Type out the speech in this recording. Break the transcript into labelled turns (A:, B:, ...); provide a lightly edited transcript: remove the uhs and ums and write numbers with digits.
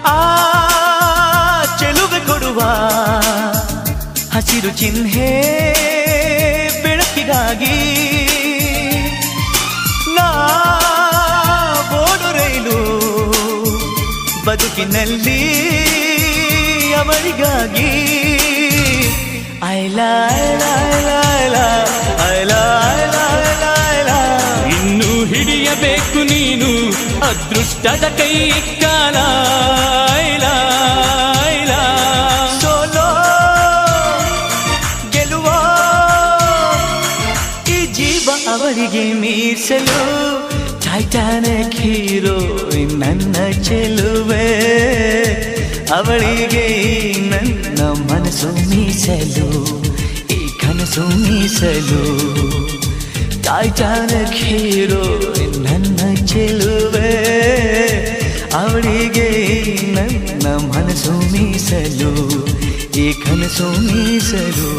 A: ಆ ಚೆಲುವೆ ಕೊಡುವ ಹಸಿರು ಚಿಹ್ನೆ ಬೆಳಕಿಗಾಗಿ ನಾ ಬೋಡು ರೈಲು ಬದುಕಿನಲ್ಲಿ ಅವಳಿಗಾಗಿ ಐಲ
B: ಇನ್ನು ಹಿಡಿಯಬೇಕು ನೀನು ಅದೃಷ್ಟದ ಕೈ ಕಾಲ
A: ಸೋಲೋ ಗೆಲುವ ಈ ಜೀವ ಅವರಿಗೆ ಮೀಸಲು ಟೈಟಾನಿಕ್ ಹೀರೋ ನನ್ನ ಚೆಲುವೆ ಅವಳಿಗೆ ನನ್ನ ಮನಸ್ಸು ಮೀಸಲು ಈ ಕನಸು ಮೀಸಲು ಟೈಟಾನಿಕ್ ಹೀರೋ ನನ್ನ ಚೆಲುವೆ ಅವಳಿಗೆ ನನ್ನ ಮನಸ್ಸು ಮೀಸಲು ಈ ಕನಸು ಮೀಸಲು